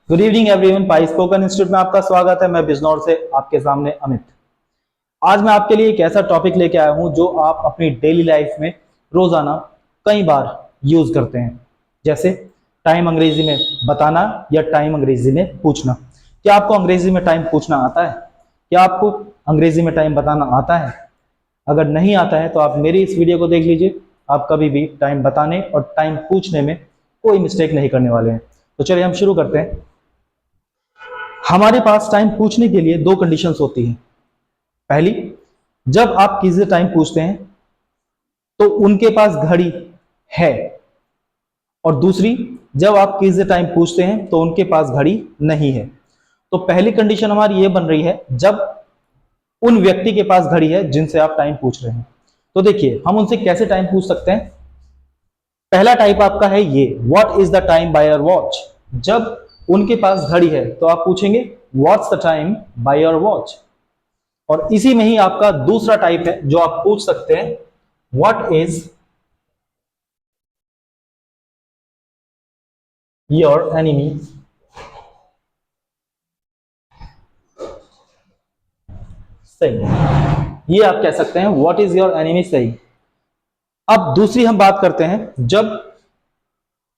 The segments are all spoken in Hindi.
Good evening everyone. पाई स्पोकन इंस्टीट्यूट में आपका स्वागत है। मैं बिजनौर से आपके सामने अमित। आज मैं आपके लिए एक ऐसा टॉपिक लेके आया हूं जो आप अपनी डेली लाइफ में रोजाना कई बार यूज करते हैं, जैसे टाइम अंग्रेजी में बताना या टाइम अंग्रेजी में पूछना। क्या आपको अंग्रेजी में टाइम पूछना आता है? क्या आपको अंग्रेजी में टाइम बताना आता है? अगर नहीं आता है तो आप मेरी इस वीडियो को देख लीजिए। आप कभी भी टाइम बताने और टाइम पूछने में कोई मिस्टेक नहीं करने वाले हैं। तो चलिए हम शुरू करते हैं। हमारे पास टाइम पूछने के लिए दो कंडीशंस होती हैं। पहली, जब आप किसी से टाइम पूछते हैं तो उनके पास घड़ी है, और दूसरी, जब आप किसी से टाइम पूछते हैं तो उनके पास घड़ी नहीं है। तो पहली कंडीशन हमारी यह बन रही है जब उन व्यक्ति के पास घड़ी है जिनसे आप टाइम पूछ रहे हैं। तो देखिए हम उनसे कैसे टाइम पूछ सकते हैं। पहला टाइप आपका है ये, what is the time by your watch. जब उनके पास घड़ी है तो आप पूछेंगे what's the time by your watch. और इसी में ही आपका दूसरा टाइप है जो आप पूछ सकते हैं, व्हाट इज योर एनिमी सही। ये आप कह सकते हैं व्हाट इज योर एनिमी सही। अब दूसरी हम बात करते हैं जब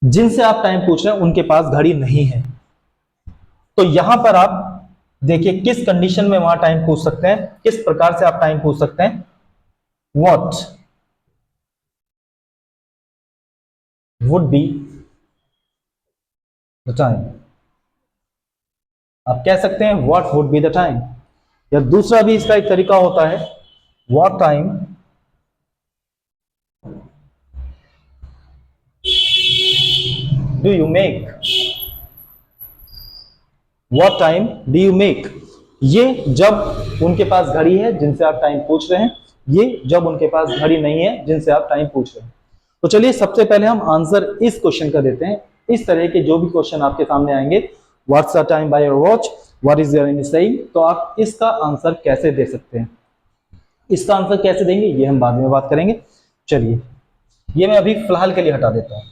जिनसे आप टाइम पूछ रहे हैं उनके पास घड़ी नहीं है। तो यहां पर आप देखिए किस कंडीशन में वहां टाइम पूछ सकते हैं, किस प्रकार से आप टाइम पूछ सकते हैं। What would be the time. आप कह सकते हैं what would be the time. या दूसरा भी इसका एक तरीका होता है, what time do you make. What time do you make. ये जब उनके पास घड़ी है जिनसे आप टाइम पूछ रहे हैं, ये जब उनके पास घड़ी नहीं है जिनसे आप टाइम पूछ रहे हैं। तो चलिए सबसे पहले हम आंसर इस क्वेश्चन का देते हैं। इस तरह के जो भी क्वेश्चन आपके सामने आएंगे, what's the time by your watch, what is your enemy saying, तो आप इसका आंसर कैसे दे सकते हैं। इसका आंसर कैसे देंगे ये हम बाद में बात करेंगे। चलिए ये मैं अभी फिलहाल के लिए हटा देता हूं।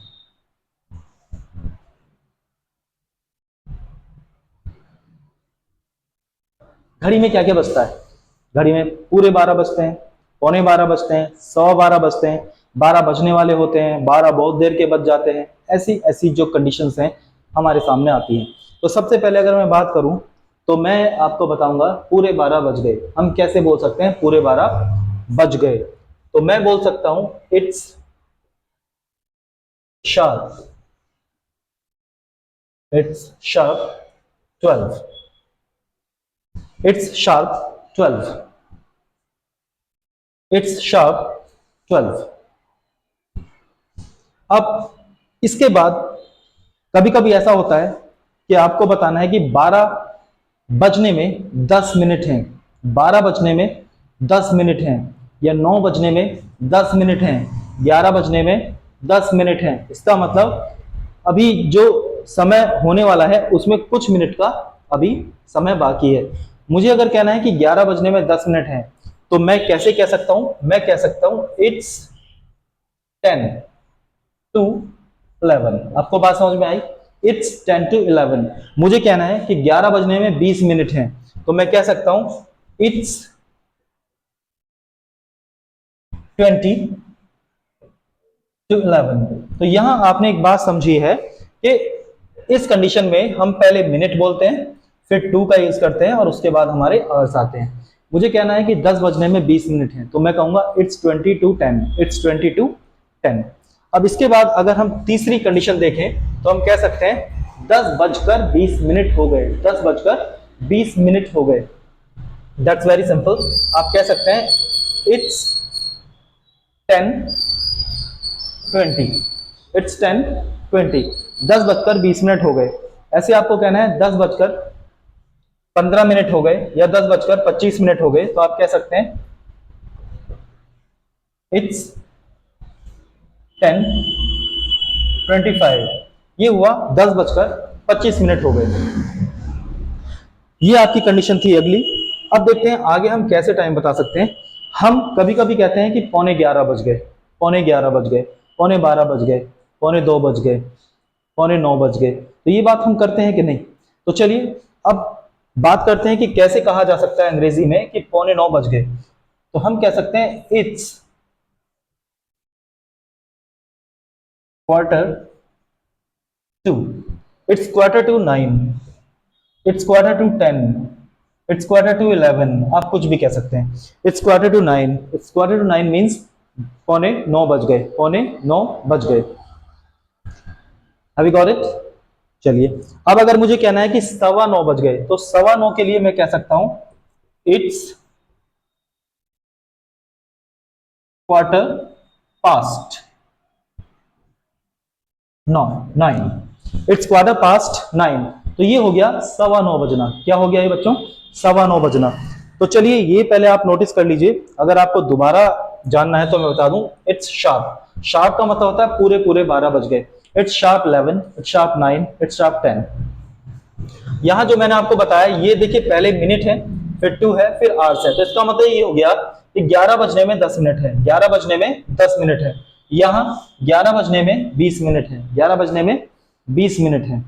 घड़ी में क्या क्या बजता है? घड़ी में पूरे 12 बजते हैं, पौने 12 बजते हैं, 12:15 बजते हैं, 12 बजने वाले होते हैं, 12 बहुत देर के बज जाते हैं। ऐसी ऐसी जो कंडीशंस हैं हमारे सामने आती हैं। तो सबसे पहले अगर मैं बात करूं तो मैं आपको बताऊंगा पूरे 12 बज गए। हम कैसे बोल सकते हैं पूरे 12 बज गए? तो मैं बोल सकता हूं it's sharp, it's sharp 12, it's sharp 12, it's sharp 12। अब इसके बाद कभी कभी ऐसा होता है कि आपको बताना है कि 12 बजने में 10 मिनट हैं, 12 बजने में 10 मिनट हैं, या 9 बजने में 10 मिनट हैं, 11 बजने में 10 मिनट हैं। इसका मतलब अभी जो समय होने वाला है उसमें कुछ मिनट का अभी समय बाकी है। मुझे अगर कहना है कि 11 बजने में 10 मिनट हैं तो मैं कैसे कह सकता हूं? मैं कह सकता हूं इट्स 10 to 11। आपको बात समझ में आई? It's 10 to 11। मुझे कहना है कि 11 बजने में 20 मिनट हैं तो मैं कह सकता हूं इट्स 20 to 11। तो यहां आपने एक बात समझी है कि इस कंडीशन में हम पहले मिनट बोलते हैं, फिर टू का यूज करते हैं और उसके बाद हमारे आवर्स आते हैं। मुझे कहना है कि 10 बजने में 20 मिनट हैं तो मैं कहूंगा इट्स 20 to 10, इट्स 20 to 10। अब इसके बाद अगर हम तीसरी कंडीशन देखें तो हम कह सकते हैं 10 बजकर 20 मिनट हो गए, 10 बजकर 20 मिनट हो गए। That's very simple. आप कह सकते हैं इट्स 10:20, इट्स 10:20, 10 बजकर 20 मिनट हो गए। ऐसे आपको कहना है 10 बजकर 15 मिनट हो गए या 10 बजकर 25 मिनट हो गए तो आप कह सकते हैं इट्स 10:25। ये हुआ 10 बजकर 25 मिनट हो गए। ये आपकी कंडीशन थी अगली। अब देखते हैं आगे हम कैसे टाइम बता सकते हैं। हम कभी कभी कहते हैं कि पौने 11 बज गए, पौने 11 बज गए, पौने 12 बज गए, पौने 2 बज गए, पौने 9 बज गए। तो ये बात हम करते हैं कि नहीं? तो चलिए अब बात करते हैं कि कैसे कहा जा सकता है अंग्रेजी में कि 8:45 बज गए। तो हम कह सकते हैं it's quarter to, it's quarter to 9, it's quarter to 10, it's quarter to 11, आप कुछ भी कह सकते हैं। It's quarter to 9, it's quarter to 9 means 8:45 बज गए, 8:45 बज गए। Have you got it? चलिए अब अगर मुझे कहना है कि 9:15 बज गए, तो 9:15 के लिए मैं कह सकता हूं it's quarter past 9, it's quarter past 9। तो ये हो गया 9:15 बजना। क्या हो गया ये बच्चों? 9:15 बजना। तो चलिए ये पहले आप नोटिस कर लीजिए। अगर आपको दोबारा जानना है तो मैं बता दूं, इट्स शार्प। शार्प का मतलब होता है पूरे पूरे 12 बज गए। It's sharp 11, it's sharp 9, it's sharp 10। यहां जो मैंने आपको बताया ये देखिए, पहले मिनट है, फिर टू है, फिर आवर्स है। तो इसका मतलब ये हो गया कि 11 बजने में 10 मिनट है, 11 बजने में 10 मिनट है। यहां 11 बजने में 20 मिनट है, 11 बजने में 20 मिनट है।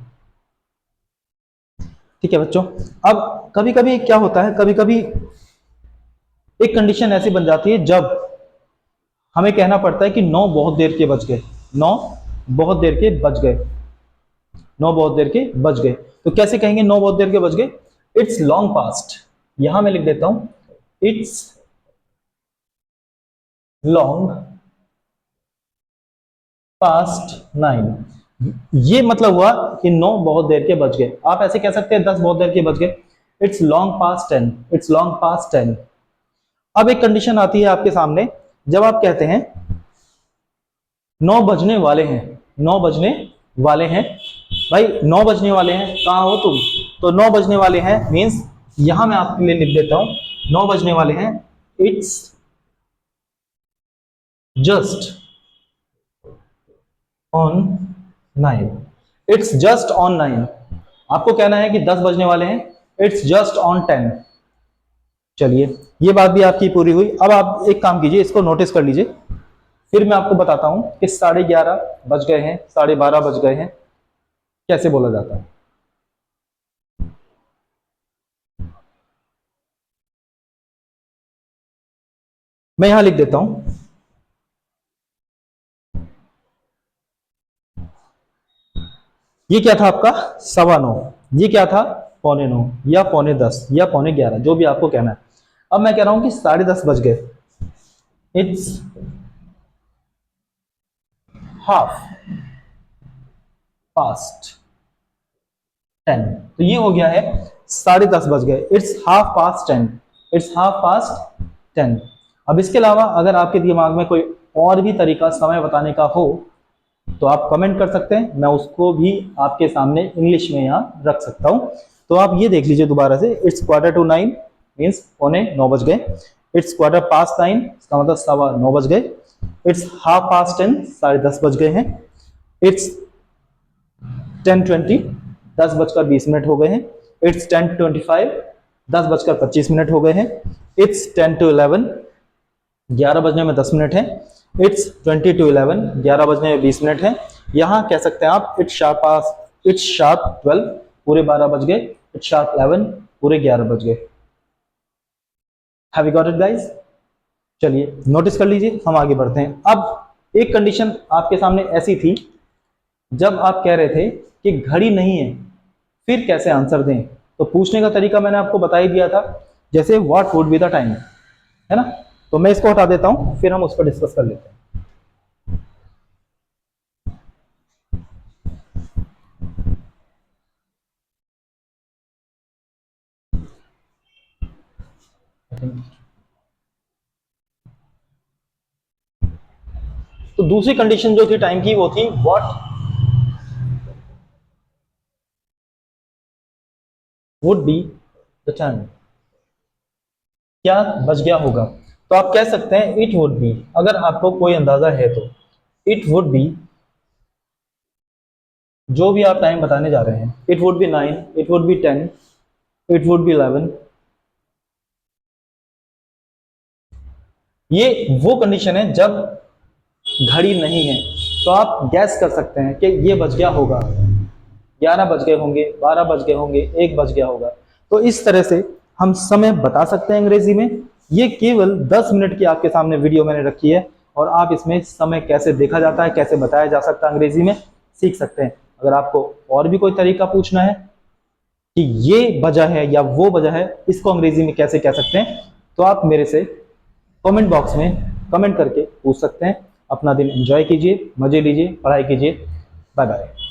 ठीक है बच्चों। अब कभी कभी क्या होता है, कभी कभी एक कंडीशन ऐसी बन जाती है जब हमें कहना पड़ता है कि 9 बहुत देर के बज गए, 9 बहुत देर के बज गए, 9 बहुत देर के बज गए। तो कैसे कहेंगे 9 बहुत देर के बज गए? It's long past. यहां मैं लिख देता हूं इट्स लॉन्ग पास्ट 9। ये मतलब हुआ कि 9 बहुत देर के बज गए। आप ऐसे कह सकते हैं 10 बहुत देर के बज गए, it's long past 10, it's long past 10। अब एक कंडीशन आती है आपके सामने, जब आप कहते हैं 9 बजने वाले हैं, 9 बजने वाले हैं। भाई 9 बजने वाले हैं, कहां हो तुम? तो 9 बजने वाले हैं मींस यहां मैं आपके लिए लिख देता हूं 9 बजने वाले हैं, it's just on 9, it's just on 9। आपको कहना है कि 10 बजने वाले हैं, इट्स जस्ट ऑन 10। चलिए ये बात भी आपकी पूरी हुई। अब आप एक काम कीजिए, इसको नोटिस कर लीजिए, फिर मैं आपको बताता हूं कि 11:30 बज गए हैं, 12:30 बज गए हैं, कैसे बोला जाता है। मैं यहां लिख देता हूं ये क्या था आपका 9:15, ये क्या था 9:15 या 9:45 या 9:11, जो भी आपको कहना है। अब मैं कह रहा हूं कि 10:30 बज गए, इट्स हाफ पास्ट 10। तो ये हो गया है 10:30 बज गए, it's half past 10, it's half past 10। अब इसके अलावा अगर आपके दिमाग में कोई और भी तरीका समय बताने का हो तो आप कमेंट कर सकते हैं, मैं उसको भी आपके सामने इंग्लिश में यहाँ रख सकता हूँ। तो आप ये देख लीजिए दोबारा से, इट्स क्वार्टर टू 9 मीन्स 9:15 बज गए, इट्स क्वार्टर पास्ट 9 इसका मतलब 9:15 बज गए, इट्स हाफ पास्ट 10 10:30 बज गए हैं, इट्स 10:20 10:20 हो गए हैं, इट्स 10:25 10:25 हो गए हैं, इट्स 10 to 11 11 बजने में 10 मिनट है, इट्स 20 to 11 11 बजने में 20 मिनट है। यहां कह सकते हैं आप इट्स शार्प 12 पूरे 12 बज गए, इट्स शार्प 11 पूरे 11 बज गए। Have you got it guys? चलिए नोटिस कर लीजिए, हम आगे बढ़ते हैं। अब एक कंडीशन आपके सामने ऐसी थी जब आप कह रहे थे कि घड़ी नहीं है, फिर कैसे आंसर दें? तो पूछने का तरीका मैंने आपको बता ही दिया था, जैसे what would be the time, है ना। तो मैं इसको हटा देता हूं, फिर हम उस पर डिस्कस कर लेते हैं। तो दूसरी कंडीशन जो थी टाइम की वो थी what would be the time, क्या बज गया होगा। तो आप कह सकते हैं इट वुड बी, अगर आपको कोई अंदाजा है तो इट वुड बी, जो भी आप टाइम बताने जा रहे हैं, it would be 9, it would be 10, it would be 11। ये वो कंडीशन है जब घड़ी नहीं है, तो आप गैस कर सकते हैं कि ये बज गया होगा। 11 बज गए होंगे, 12 बज गए होंगे, 1 बज गया होगा। तो इस तरह से हम समय बता सकते हैं अंग्रेजी में। ये केवल 10 मिनट की आपके सामने वीडियो मैंने रखी है और आप इसमें समय कैसे देखा जाता है, कैसे बताया जा सकता है अंग्रेजी में, सीख सकते हैं। अगर आपको और भी कोई तरीका पूछना है कि ये वजह है या वो वजह है, इसको अंग्रेजी में कैसे कह सकते हैं, तो आप मेरे से कमेंट बॉक्स में कमेंट करके पूछ सकते हैं। अपना दिन एंजॉय कीजिए, मजे लीजिए, पढ़ाई कीजिए। Bye bye.